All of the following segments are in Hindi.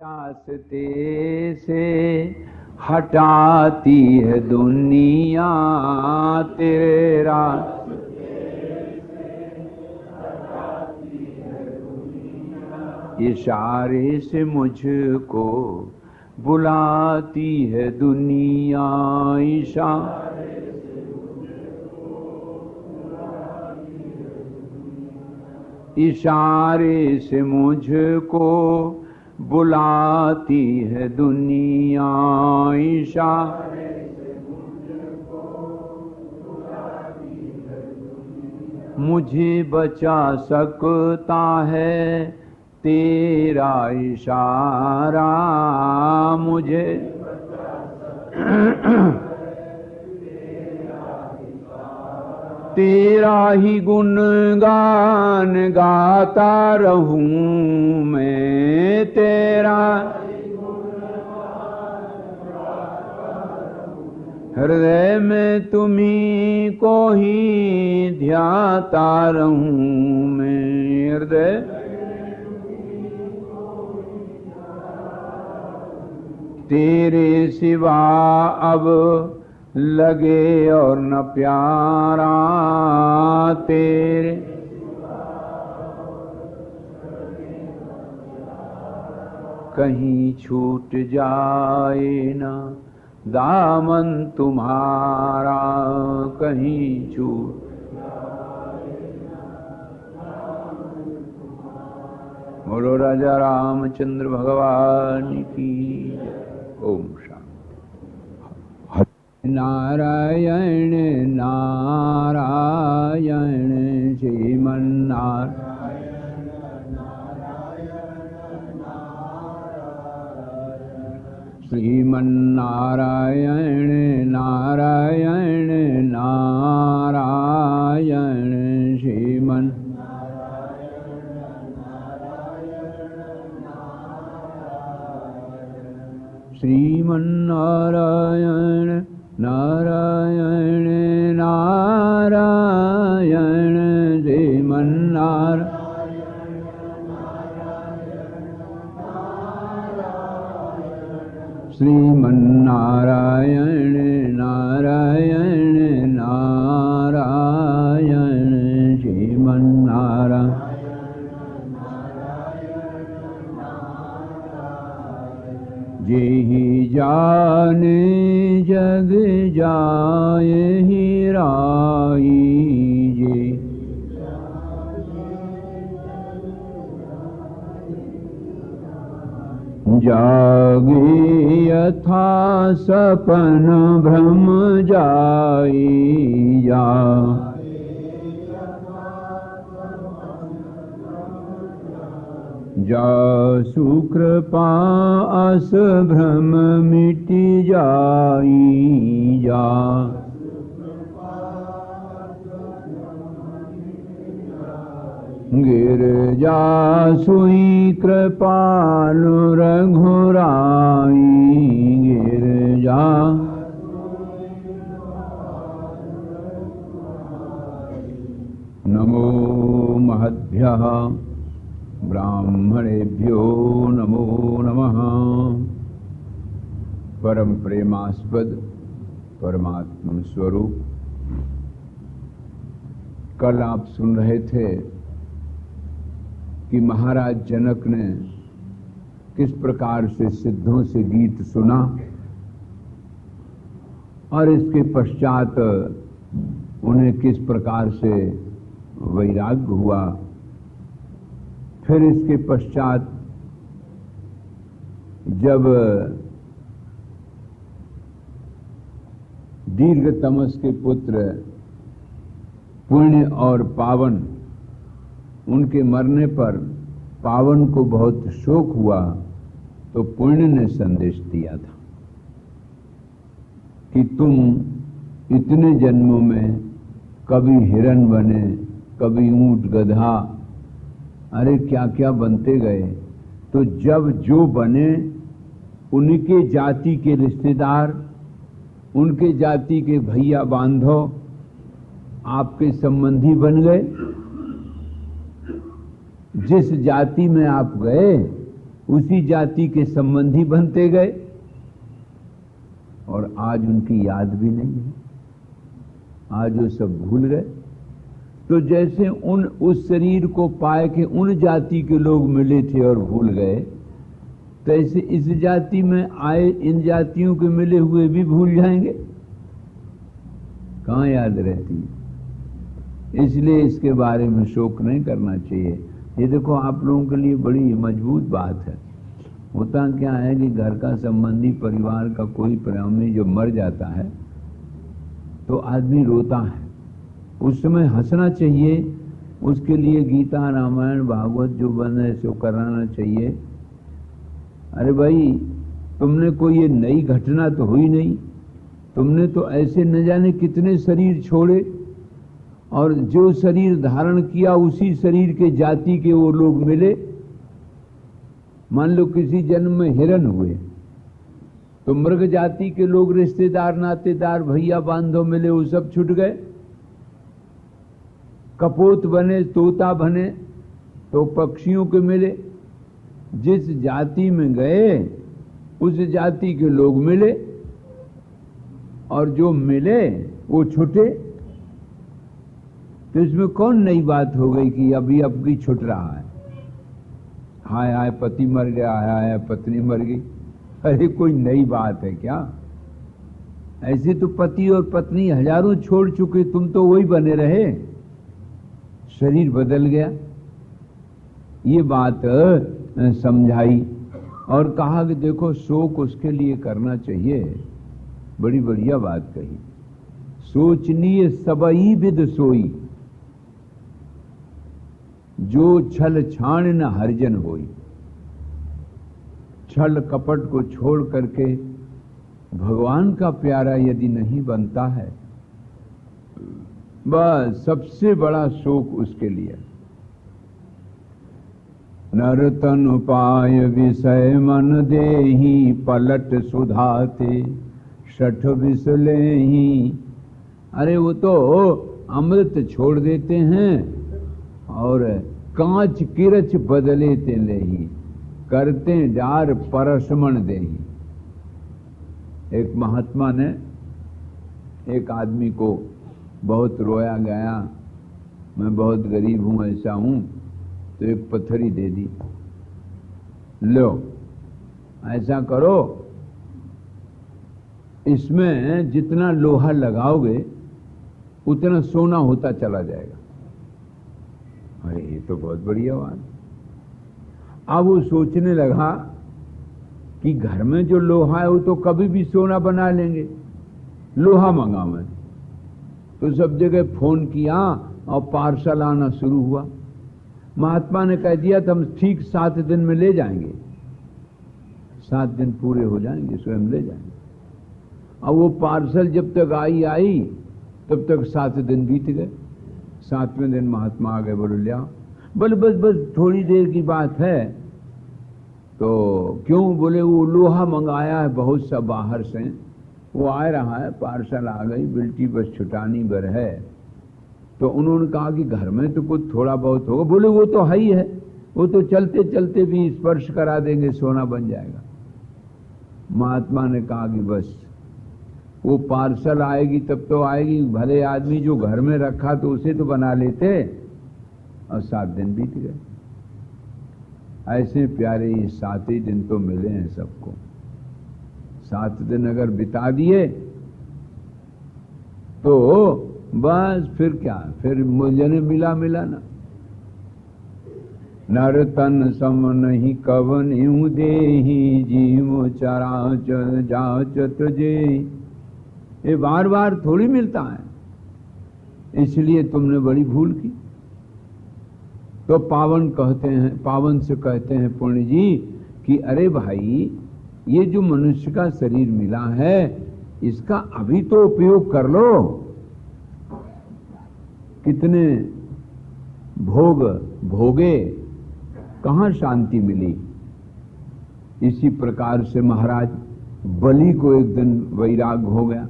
रास्ते से हटाती है दुनिया तेरे रास्ते इशारे से मुझको बुलाती है दुनिया इशारे से मुझको बुलाती है दुनिया इशारे से मुझको बुलाती है दुनिया। मुझे बचा सकता है तेरा इशारा मुझे तेरा ही गुणगान गाता रहूं मैं तेरा हृदय में तुम्ही को ही ध्याता रहूं मैं हृदय तेरे सिवा अब लगे और न प्यारा तेरे कहीं छूट जाए न दामन तुम्हारा कहीं छूट बोलो राजा रामचंद्र भगवान की ओम नारायण नारायण श्रीमन्नारायण नारायण नारायण श्रीमन्नारायण नारायण नारायण श्रीमन्नारायण नारायण नारायण श्रीमन्नारायण जेहि जाने जग जाए ही राई जे जागे यथा सपन भ्रम जाई जा जासु कृपा अस भ्रम मिटि जाई जा गिर जासुई कृपालु रघुराई गिर जा नमो महद्भ्यः ब्राह्मणेभ्यो नमो नमः। परम प्रेमास्पद परमात्म स्वरूप कल आप सुन रहे थे कि महाराज जनक ने किस प्रकार से सिद्धों से गीत सुना और इसके पश्चात उन्हें किस प्रकार से वैराग्य हुआ। फिर इसके पश्चात जब दीर्घ तमस के पुत्र पुण्य और पावन उनके मरने पर पावन को बहुत शोक हुआ तो पुण्य ने संदेश दिया था कि तुम इतने जन्मों में कभी हिरण बने कभी ऊंट गधा अरे क्या क्या बनते गए, तो जब जो बने उनके जाति के रिश्तेदार उनके जाति के भैया बांधव आपके संबंधी बन गए। जिस जाति में आप गए उसी जाति के संबंधी बनते गए और आज उनकी याद भी नहीं है, आज वो सब भूल गए। तो जैसे उस शरीर को पाए के उन जाति के लोग मिले थे और भूल गए, तैसे इस जाति में आए इन जातियों के मिले हुए भी भूल जाएंगे, कहां याद रहती है। इसलिए इसके बारे में शोक नहीं करना चाहिए। ये देखो आप लोगों के लिए बड़ी मजबूत बात है। होता क्या है कि घर का संबंधी, परिवार का कोई प्राणी जो मर जाता है तो आदमी रोता है, उस समय हंसना चाहिए, उसके लिए गीता रामायण भागवत जो बने सो कराना चाहिए। अरे भाई तुमने कोई ये नई घटना तो हुई नहीं, तुमने तो ऐसे न जाने कितने शरीर छोड़े और जो शरीर धारण किया उसी शरीर के जाति के वो लोग मिले। मान लो किसी जन्म में हिरण हुए तो मृग जाति के लोग, रिश्तेदार नातेदार भैया बांधव मिले, वो सब छूट गए। कपोत बने, तोता बने तो पक्षियों के मिले। जिस जाति में गए उस जाति के लोग मिले और जो मिले वो छूटे। तो इसमें कौन नई बात हो गई कि अभी अबकी छूट रहा है। हाय हाय पति मर गया, हाय हाय पत्नी मर गई, अरे कोई नई बात है क्या। ऐसे तो पति और पत्नी हजारों छोड़ चुके, तुम तो वही बने रहे, शरीर बदल गया। ये बात समझाई और कहा कि देखो शोक उसके लिए करना चाहिए। बड़ी बढ़िया बात कही। सोचनीय सबई विद सोई, जो छल छाण न हरिजन होई। छल कपट को छोड़ करके भगवान का प्यारा यदि नहीं बनता है, बस सबसे बड़ा शोक उसके लिए। नर तन पाय विषय मन देही, पलट सुधाते शठ विसले ही। अरे वो तो अमृत छोड़ देते हैं और कांच किरच बदले ते लेही, करते डार परसमण देही। एक महात्मा ने एक आदमी को बहुत रोया गया, मैं बहुत गरीब हूं, ऐसा हूं, तो एक पत्थरी दे दी। लो ऐसा करो, इसमें जितना लोहा लगाओगे उतना सोना होता चला जाएगा। अरे ये तो बहुत बढ़िया बात। अब वो सोचने लगा कि घर में जो लोहा है वो तो कभी भी सोना बना लेंगे, लोहा मंगावे। तो सब जगह फोन किया और पार्सल आना शुरू हुआ। महात्मा ने कह दिया तो हम ठीक 7 दिन में ले जाएंगे। 7 दिन पूरे हो जाएंगे, स्वयं ले जाएंगे। अब वो पार्सल जब तक आई तब तक 7 दिन बीत गए। 7वें दिन महात्मा आ गए, बोले ले आओ। बोले बस थोड़ी देर की बात है। तो क्यों? बोले वो लोहा मंगाया है बहुत सा बाहर से, वो आ रहा है, पार्सल आ गई, बिल्टी बस छुटानी भर है। तो उन्होंने कहा कि घर में तो कुछ थोड़ा बहुत होगा। बोले वो तो है ही है, वो तो चलते चलते भी स्पर्श करा देंगे, सोना बन जाएगा। महात्मा ने कहा कि बस वो पार्सल आएगी तब तो आएगी, भले आदमी जो घर में रखा तो उसे तो बना लेते। और 7 दिन बीत गए। ऐसे प्यारे ये 7 ही दिन तो मिले हैं सबको। 7 दिन अगर बिता दिए तो बस फिर क्या, फिर मुझे मिला ना। नर तन सम नहीं कवन यूं देही, जीव चराचर जाचत जे। ये बार बार थोड़ी मिलता है, इसलिए तुमने बड़ी भूल की। तो पावन से कहते हैं पुण्य जी कि अरे भाई ये जो मनुष्य का शरीर मिला है इसका अभी तो उपयोग कर लो। कितने भोगे, कहां शांति मिली। इसी प्रकार से महाराज बलि को एक दिन वैराग हो गया।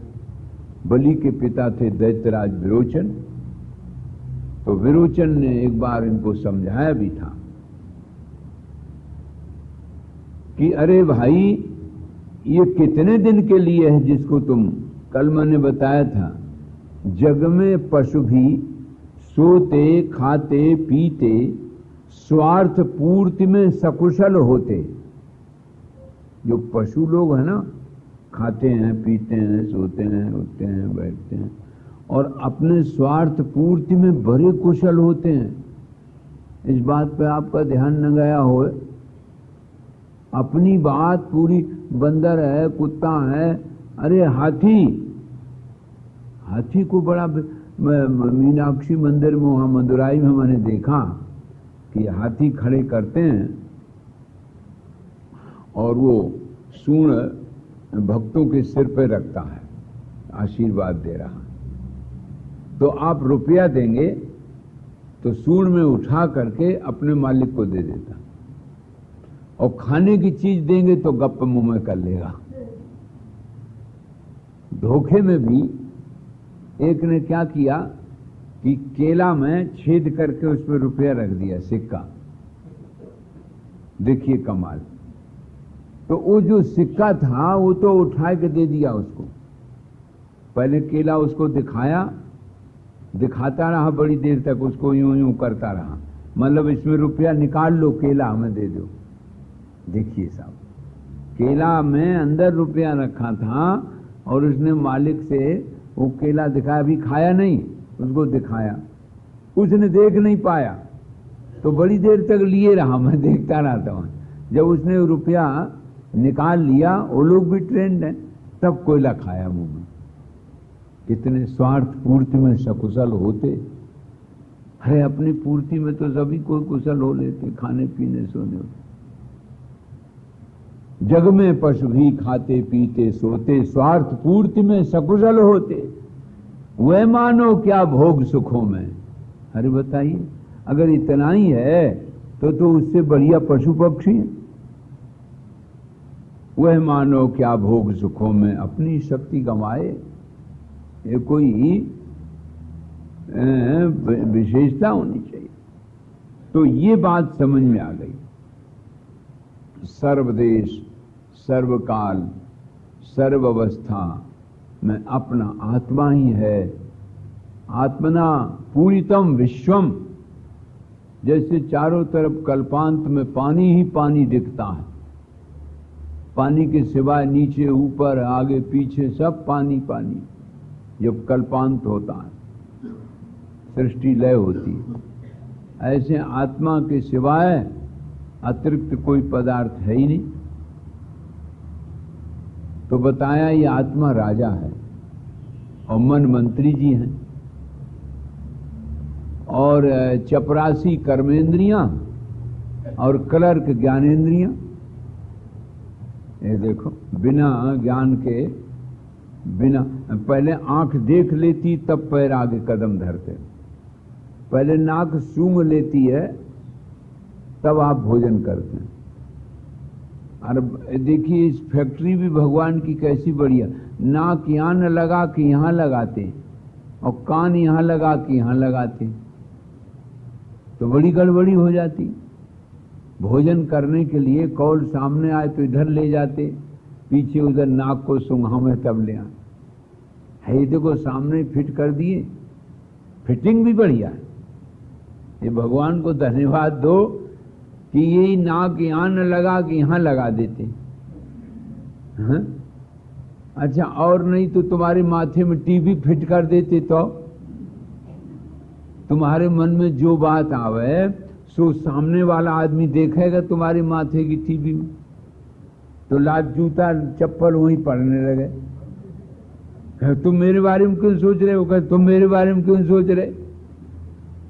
बलि के पिता थे दैत्यराज विरोचन। तो विरोचन ने एक बार इनको समझाया भी था कि अरे भाई ये कितने दिन के लिए है जिसको तुम, कल मैंने बताया था, जग में पशु भी सोते खाते पीते स्वार्थ पूर्ति में सकुशल होते। जो पशु लोग है ना, खाते हैं पीते हैं सोते हैं उठते हैं बैठते हैं और अपने स्वार्थ पूर्ति में बड़े कुशल होते हैं। इस बात पे आपका ध्यान न गया हो, अपनी बात पूरी, बंदर है कुत्ता है, अरे हाथी को बड़ा, मीनाक्षी मंदिर में वहां मदुराई में मैंने देखा कि हाथी खड़े करते हैं और वो सूंड भक्तों के सिर पे रखता है, आशीर्वाद दे रहा। तो आप रुपया देंगे तो सूंड में उठा करके अपने मालिक को दे देता, और खाने की चीज देंगे तो गप मुंह में कर लेगा। धोखे में भी एक ने क्या किया कि केला में छेद करके उसमें रुपया रख दिया, सिक्का। देखिए कमाल। तो वो जो सिक्का था वो तो उठा के दे दिया उसको। पहले केला उसको दिखाता रहा बड़ी देर तक, उसको यूं यूं करता रहा, मतलब इसमें रुपया निकाल लो, केला हमें दे दो। देखिए साहब, केला में अंदर रुपया रखा था और उसने मालिक से वो केला दिखाया, अभी खाया नहीं, उसको दिखाया, उसने देख नहीं पाया तो बड़ी देर तक लिए रहा, मैं देखता रहता हूं। जब उसने रुपया निकाल लिया, वो लोग भी ट्रेंड है, तब कोयला खाया मुंह में। कितने स्वार्थ पूर्ति में सकुशल होते। अरे अपनी पूर्ति में तो सभी कोई कुशल हो लेते, खाने पीने सोने। जग में पशु भी खाते पीते सोते स्वार्थ पूर्ति में सकुशल होते, वे मानो क्या भोग सुखों में। अरे बताइए, अगर इतना ही है तो उससे बढ़िया पशु पक्षी है। वह मानो क्या भोग सुखों में अपनी शक्ति गंवाए। ये कोई विशेषता होनी चाहिए। तो ये बात समझ में आ गई। सर्वदेश सर्वकाल सर्व अवस्था में अपना आत्मा ही है। आत्मना पूरितम विश्वम, जैसे चारों तरफ कल्पांत में पानी ही पानी दिखता है, पानी के सिवाय नीचे ऊपर आगे पीछे सब पानी पानी। जब कल्पांत होता है, सृष्टि लय होती है, ऐसे आत्मा के सिवाय अतिरिक्त कोई पदार्थ है ही नहीं। तो बताया ये आत्मा राजा है और मन मंत्री जी हैं, और चपरासी कर्मेंद्रियां और क्लर्क ज्ञानेंद्रियां। ये देखो, बिना ज्ञान के, बिना, पहले आंख देख लेती तब पैर आगे कदम धरते, पहले नाक सूंघ लेती है तब आप भोजन करते हैं। और देखिए इस फैक्ट्री भी भगवान की कैसी बढ़िया, नाक यहां न लगा कि यहां लगाते और कान यहां लगा कि यहां लगाते, तो बड़ी गड़बड़ी हो जाती। भोजन करने के लिए कौल सामने आए तो इधर ले जाते, पीछे उधर नाक को सूंघा में तब ले आए। है देखो सामने फिट कर दिए, फिटिंग भी बढ़िया है। ये भगवान को धन्यवाद दो कि यही नाक यहां न लगा कि यहां लगा देते। हाँ? अच्छा, और नहीं तो तुम्हारे माथे में टीवी फिट कर देते, तो तुम्हारे मन में जो बात आवे सो सामने वाला आदमी देखेगा तुम्हारे माथे की टीवी में, तो लात जूता चप्पल वहीं पड़ने लगे। तुम मेरे बारे में क्यों सोच रहे हो, तुम मेरे बारे में क्यों सोच रहे।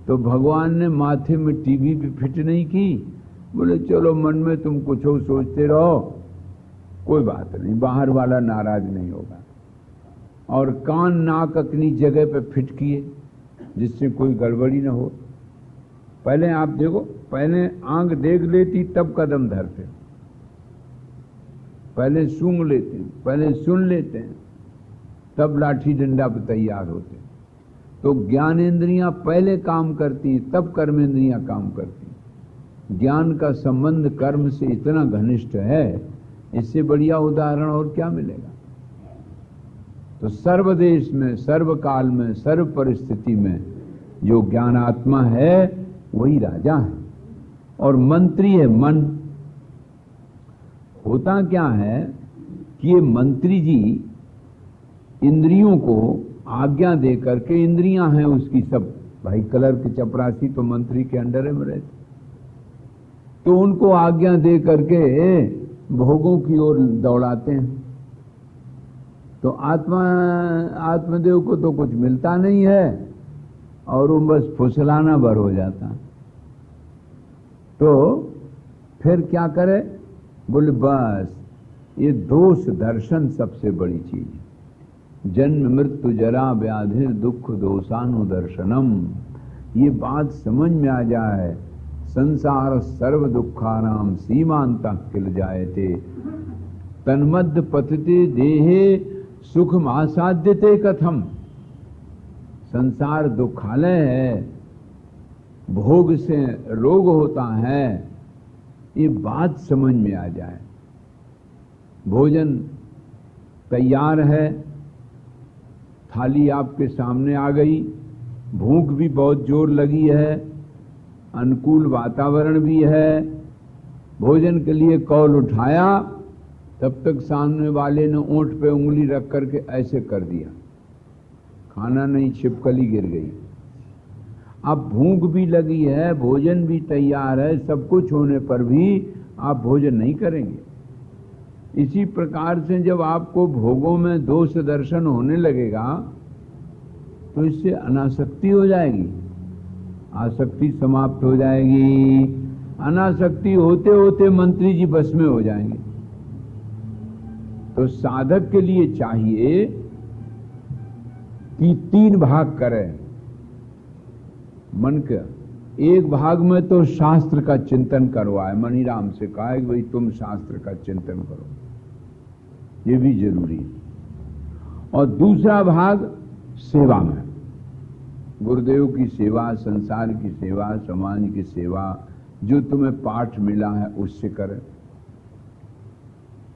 तो भगवान ने माथे में टीवी भी फिट नहीं की, बोले चलो मन में तुम कुछ सोचते रहो, कोई बात नहीं, बाहर वाला नाराज नहीं होगा। और कान नाक अपनी जगह पे फिट किए जिससे कोई गड़बड़ी ना हो। पहले आप देखो, पहले आंख देख लेती तब कदम धरते, पहले सूंघ लेते हैं, पहले सुन लेते हैं, तब लाठी डंडा पे तैयार होते। तो ज्ञानेंद्रियां पहले काम करती, तब कर्मेंद्रियां काम करती। ज्ञान का संबंध कर्म से इतना घनिष्ठ है, इससे बढ़िया उदाहरण और क्या मिलेगा। तो सर्वदेश में, सर्वकाल में, सर्व परिस्थिति में जो ज्ञानात्मा है वही राजा है और मंत्री है मन। होता क्या है कि ये मंत्री जी इंद्रियों को आज्ञा दे करके, इंद्रियां हैं उसकी सब, भाई कलर के चपरासी तो मंत्री के अंडर में रहते, तो उनको आज्ञा दे करके भोगों की ओर दौड़ाते हैं। तो आत्मदेव को तो कुछ मिलता नहीं है और वो बस फुसलाना भर हो जाता। तो फिर क्या करे, बोले बस ये दोष दर्शन सबसे बड़ी चीज है। जन्म मृत्यु जरा व्याधि दुख दोषानुदर्शनम, ये बात समझ में आ जाए, संसार सर्व दुखानाम सीमांता किल जायते तन्मद्य पतते देहे सुखम आसाद्यते कथम। संसार दुखालय है, भोग से रोग होता है, ये बात समझ में आ जाए। भोजन तैयार है, थाली आपके सामने आ गई, भूख भी बहुत जोर लगी है, अनुकूल वातावरण भी है, भोजन के लिए कौल उठाया, तब तक सामने वाले ने ओंठ पे उंगली रख करके ऐसे कर दिया, खाना नहीं, छिपकली गिर गई। अब भूख भी लगी है, भोजन भी तैयार है, सब कुछ होने पर भी आप भोजन नहीं करेंगे। इसी प्रकार से जब आपको भोगों में दोष दर्शन होने लगेगा तो इससे अनासक्ति हो जाएगी, आसक्ति समाप्त हो जाएगी। अनासक्ति होते होते मंत्री जी बस में हो जाएंगे। तो साधक के लिए चाहिए कि 3 भाग करें मन का। एक भाग में तो शास्त्र का चिंतन करवाए, मणिराम से कहा है कि भाई तुम शास्त्र का चिंतन करो, ये भी जरूरी है। और दूसरा भाग सेवा में, गुरुदेव की सेवा, संसार की सेवा, समाज की सेवा, जो तुम्हें पाठ मिला है उससे करें।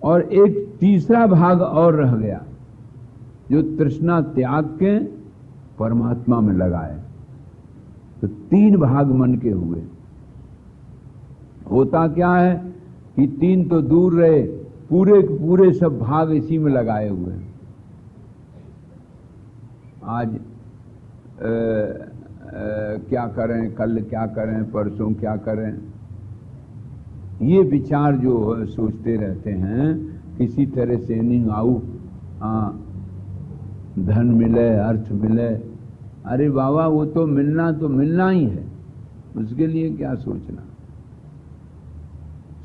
और एक तीसरा भाग और रह गया, जो तृष्णा त्याग के परमात्मा में लगाए। तो 3 भाग मन के हुए। होता क्या है कि 3 तो दूर रहे, पूरे पूरे सब भाग इसी में लगाए हुए हैं। आज क्या करें, कल क्या करें, परसों क्या करें, ये विचार जो सोचते रहते हैं, किसी तरह से नहीं आऊ, धन मिले, अर्थ मिले। अरे बाबा, वो तो मिलना ही है, उसके लिए क्या सोचना।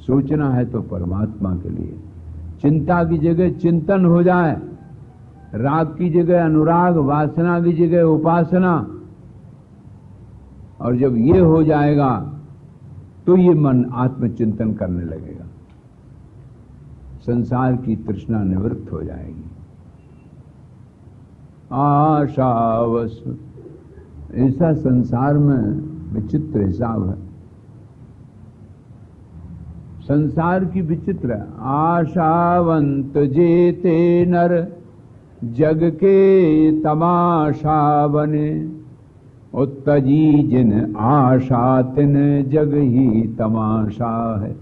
सोचना है तो परमात्मा के लिए। चिंता की जगह चिंतन हो जाए, राग की जगह अनुराग, वासना की जगह उपासना। और जब ये हो जाएगा तो ये मन आत्मचिंतन करने लगेगा, संसार की तृष्णा निवृत्त हो जाएगी। आशावश, ऐसा संसार में विचित्र हिसाब है। संसार की विचित्र है। आशावंत जेते नर जग के तमाशा बने, उत्तजी जिन आशा तिन जग ही तमाशा है।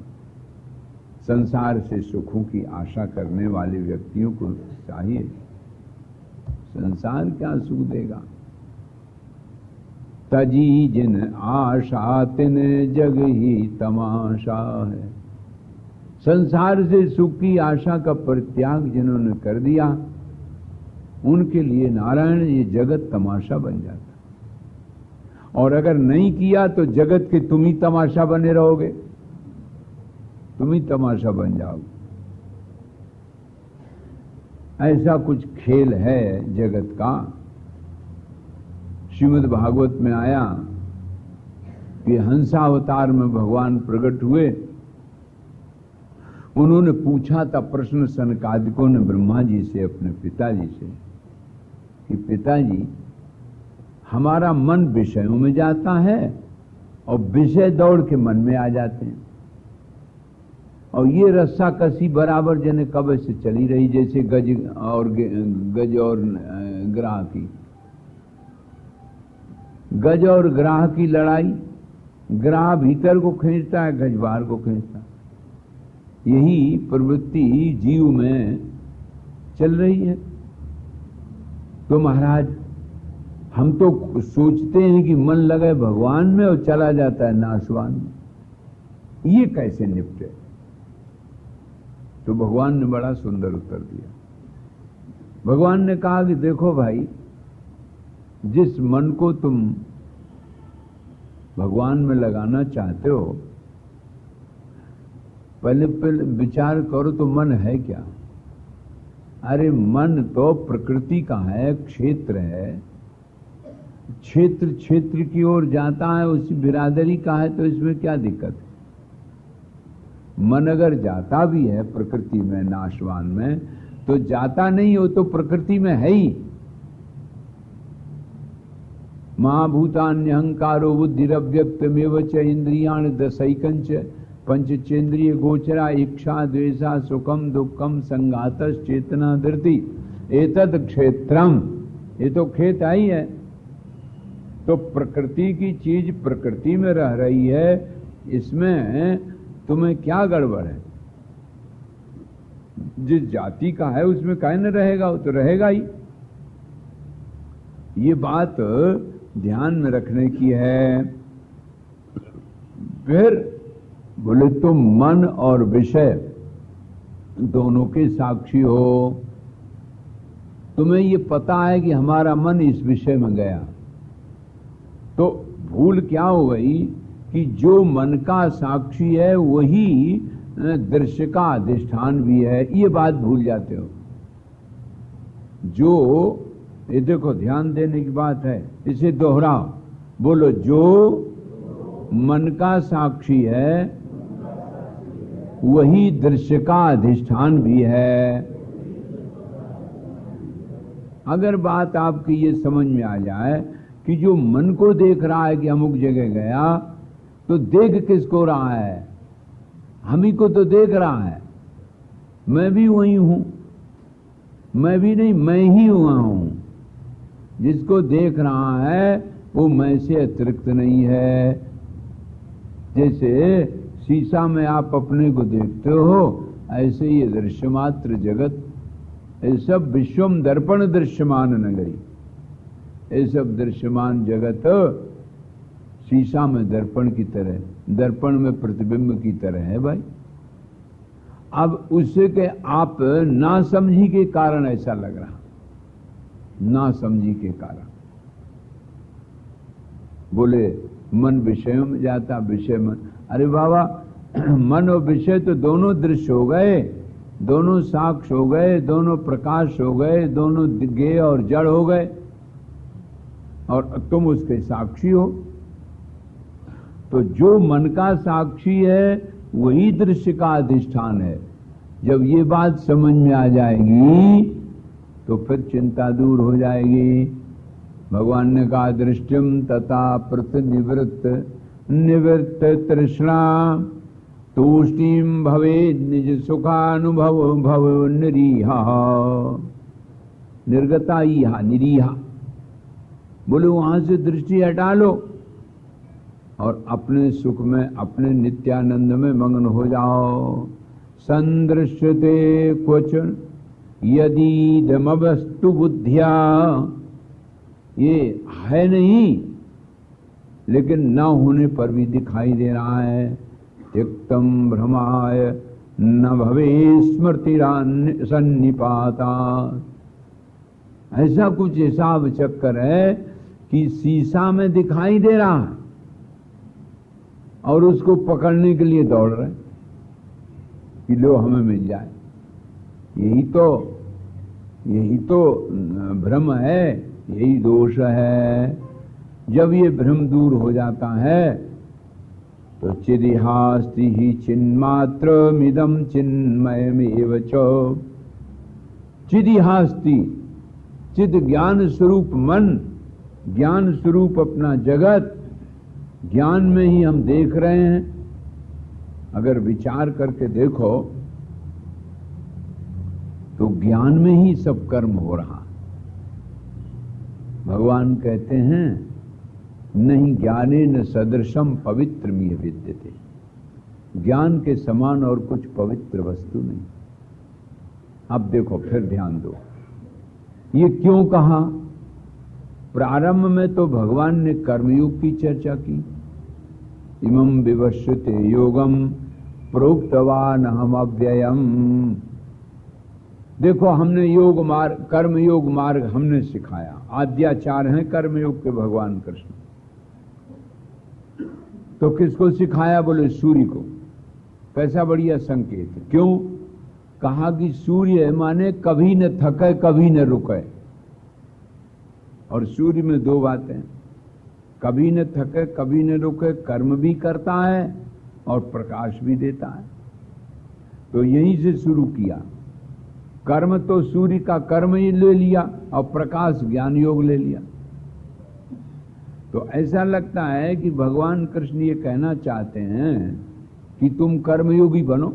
संसार से सुखों की आशा करने वाले व्यक्तियों को चाहिए, संसार क्या सुख देगा। तजी जिन आशा तिन जग ही तमाशा है। संसार से सुख की आशा का परित्याग जिन्होंने कर दिया, उनके लिए नारायण ये जगत तमाशा बन जाता। और अगर नहीं किया तो जगत के तुम ही तमाशा बने रहोगे, तुम ही तमाशा बन जाओगे। ऐसा कुछ खेल है जगत का। श्रीमद् भागवत में आया कि हंसावतार में भगवान प्रकट हुए। उन्होंने पूछा था प्रश्न, सनकादिकों ने ब्रह्मा जी से, अपने पिताजी से, कि पिताजी, हमारा मन विषयों में जाता है और विषय दौड़ के मन में आ जाते हैं। और ये रस्सा कसी बराबर जने कब से चली रही, जैसे गज और ग्राह की, गज और ग्राह की लड़ाई। ग्राह भीतर को खींचता है, गज बाहर को खींचता है। यही प्रवृत्ति जीव में चल रही है। तो महाराज, हम तो सोचते हैं कि मन लगे भगवान में और चला जाता है नाशवान में। ये कैसे निपटे? तो भगवान ने बड़ा सुंदर उत्तर दिया। भगवान ने कहा कि देखो भाई, जिस मन को तुम भगवान में लगाना चाहते हो, पहले विचार करो तो मन है क्या? अरे मन तो प्रकृति का है, क्षेत्र है। क्षेत्र की ओर जाता है, उसी बिरादरी का है, तो इसमें क्या दिक्कत है? मन अगर जाता भी है प्रकृति में, नाशवान में, तो जाता नहीं हो तो प्रकृति में है ही। महाभूतान्यहंकारो बुद्धिरव्यक्तमेव च इंद्रियाणि दशैकंच पंचचेंद्रिय गोचरा इच्छा द्वेषा सुखम दुखम संघातस चेतना धृति एतद क्षेत्रम। ये तो खेत ही है। तो प्रकृति की चीज प्रकृति में रह रही है, इसमें तुम्हें क्या गड़बड़ है? जिस जाति का है उसमें काहे न रहेगा, वो तो रहेगा ही। ये बात ध्यान में रखने की है। फिर बोले तुम मन और विषय दोनों के साक्षी हो। तुम्हें ये पता है कि हमारा मन इस विषय में गया, तो भूल क्या हो गई कि जो मन का साक्षी है वही दृश्य का अधिष्ठान भी है। ये बात भूल जाते हो। जो, ये देखो ध्यान देने की बात है, इसे दोहराओ। बोलो, जो मन का साक्षी है वही दृश्य का अधिष्ठान भी है। अगर बात आपकी ये समझ में आ जाए कि जो मन को देख रहा है कि अमुक जगह गया, तो देख किसको रहा है? हम ही को तो देख रहा है। मैं भी वही हूं, मैं भी नहीं, मैं ही हुआ हूं। जिसको देख रहा है वो मैं से अतिरिक्त नहीं है। जैसे शीशा में आप अपने को देखते हो, ऐसे ये दृश्य मात्र जगत, ये सब विश्वम दर्पण दृश्यमान नगरी, ये सब दृश्यमान जगत शीशा में दर्पण की तरह, दर्पण में प्रतिबिंब की तरह है भाई। अब उससे के आप ना समझी के कारण ऐसा लग रहा, ना समझी के कारण। बोले मन विषयों में जाता, विषय मन। अरे बाबा, मन और विषय तो दोनों दृश्य हो गए, दोनों साक्ष हो गए, दोनों प्रकाश हो गए, दोनों गेय और जड़ हो गए, और तुम उसके साक्षी हो। तो जो मन का साक्षी है वही दृश्य का अधिष्ठान है। जब ये बात समझ में आ जाएगी तो फिर चिंता दूर हो जाएगी। भगवान ने कहा, दृष्टिम तथा प्रतिनिवृत्त निवृत्त तृष्णा तूष्णीम भवे निज सुखानुभव भव निरीहा। निर्गता इहा निरीहा। बोलो वहां से दृष्टि हटा लो और अपने सुख में, अपने नित्यानंद में मग्न हो जाओ। संदृश्यते क्वचन यदीदमवस्तु बुद्धिया। ये है नहीं, लेकिन न होने पर भी दिखाई दे रहा है। त्यक्तम भ्रमाय न भवे स्मृतिरान्य सन्निपाता। ऐसा कुछ हिसाब चक्कर है कि शीशा में दिखाई दे रहा है और उसको पकड़ने के लिए दौड़ रहे कि लो हमें मिल जाए। यही तो भ्रम है, यही दोष है। जब ये भ्रम दूर हो जाता है तो चिदिहास्ति ही चिन्मात्रमिदं चिन्मयमेव च। चिदिहास्ति, चिद ज्ञान स्वरूप मन, ज्ञान स्वरूप अपना जगत, ज्ञान में ही हम देख रहे हैं। अगर विचार करके देखो तो ज्ञान में ही सब कर्म हो रहा। भगवान कहते हैं नहीं ज्ञाने न सदृशम पवित्र मिह विद्यते, ज्ञान के समान और कुछ पवित्र वस्तु नहीं। अब देखो फिर ध्यान दो, ये क्यों कहा? प्रारंभ में तो भगवान ने कर्मयोग की चर्चा की। इमं विवस्वते योगम प्रोक्तवान हम अव्ययम। देखो हमने योग मार्ग, कर्म योग मार्ग हमने सिखाया। आद्याचार हैं कर्मयोग के भगवान कृष्ण। तो किसको सिखाया? बोले सूर्य को। कैसा बढ़िया संकेत। क्यों? कहा कि सूर्य माने कभी न थके कभी न रुके। और सूर्य में दो बातें, कभी न थके कभी न रुके, कर्म भी करता है और प्रकाश भी देता है। तो यहीं से शुरू किया। कर्म तो सूर्य का कर्म ही ले लिया और प्रकाश ज्ञान योग ले लिया। तो ऐसा लगता है कि भगवान कृष्ण ये कहना चाहते हैं कि तुम कर्मयोगी बनो।